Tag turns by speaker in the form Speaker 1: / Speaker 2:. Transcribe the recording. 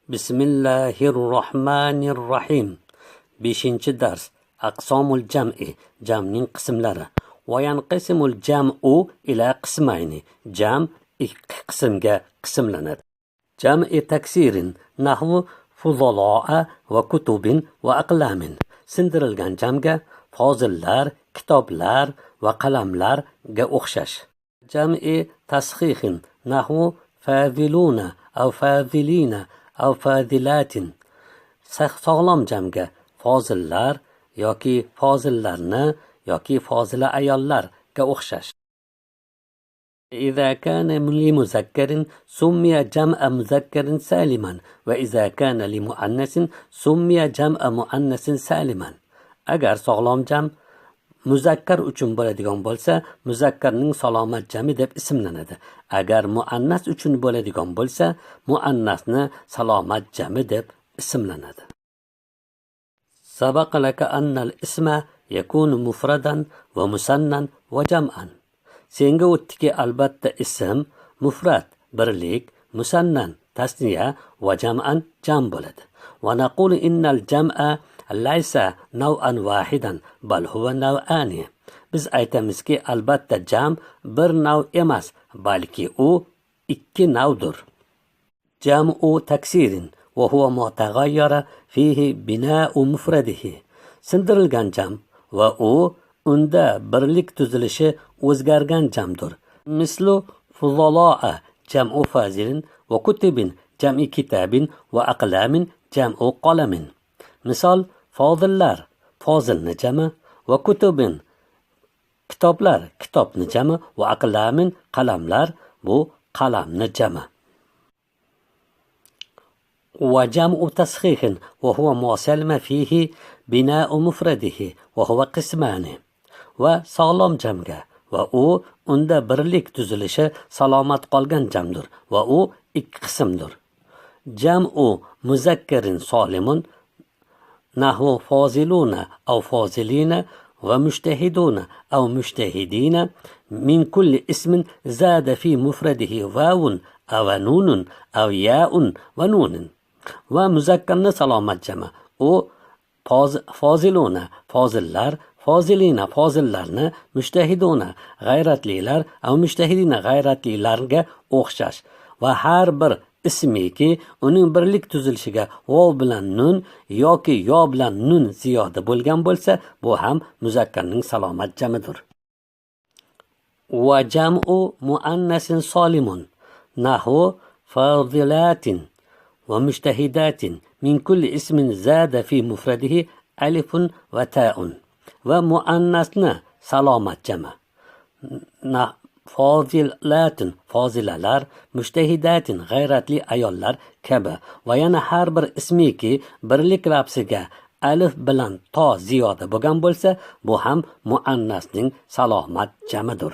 Speaker 1: Bismillahirrohmanirrohim. 5-dars. Aqsomul jam'i, jamning qismlari. Va yanqasimul jam'u ila qismayni. Jam ikki qismga qismlanadi. Jam'i taksirin nahvu fuzalo'a va kutubin va aqlamin. Sindirilgan jamga fozillar, kitoblar va qalamlarga o'xshash. Jam'i tasxihin nahvu faziluna aw fazilina aw fazilatin. Sog'lom jamga fozillar yoki fozillarni yoki fozila ayollarga o'xshash. إذا كان لمذكر سمي جمع مذكر سالما وإذا كان لمؤنث سمي جمع مؤنث سالما. Agar sog'lom jam muzakkar uchun bo'ladigan bo'lsa, muzakkarning salomat jami deb ismlanadi. Agar muannas uchun bo'ladigan bo'lsa, muannasni salomat jami deb ismlanadi. سبق لك أن الاسم يكون مفردا ومثنى وجمعا. Senga o'tdiki albatta ism mufrad birlik, musannan tasniya va jam'an jam bo'ladi. Va naqulu innal jam'a laysa naw'an wahidan bal huwa naw'ani. Biz aytamizki albatta jam bir nav emas, balki u ikki navdir. Jam'u taksirin va huwa ma taghayyara fihi bina'u mufradihi. Sindirilgan jam va u unda birlik tuzilishi o'zgargan jamdir. Mislu fuzalo'a jam'u fazilin va kutubin jam'i kitabin va aqlamin jam'u qalamin. Misol fozillar fozilni jami va kutubin kitoblar kitobni jami va aqlamin qalamlar bu qalamni jami. Wa jam'u tasxihin wa huwa ma salima fihi bina'u mufradihi wa huwa qismani. Va sog'lom jamga va u unda birlik tuzilishi salomat qolgan jamdir va u ikki qismdir. Jam'u muzakkarin solimun nahvu foziluna aw fozilina va mushtahiduna aw mushtahidina min kulli ismin zada fi mufradihi wawun aw nunun aw ya'un va nunun. Va muzakkarni salomat jami u foziluna fozillar fozilina fozillarni mushtahiduna g'ayratlilar aw mushtahidina g'ayratlilarga o'xshash va har bir ismiki uning birlik tuzilishiga vav bilan nun yoki yo bilan nun ziyoda bo'lgan bo'lsa, bu ham muzakkarning salomat jamidir. Va jam'u muannasin solimun nahvu fadilatin va mushtahidatin min kulli ismin zada fi mufradihi alifun va ta'un. Va muannasni salomat jami fozilatin fozilalar, mushtahidatin g'ayratli ayollar kabi va yana har bir ismiki birlik lafziga alif bilan to ziyoda bo'lgan bo'lsa, bu ham muannasning salomat jamidir.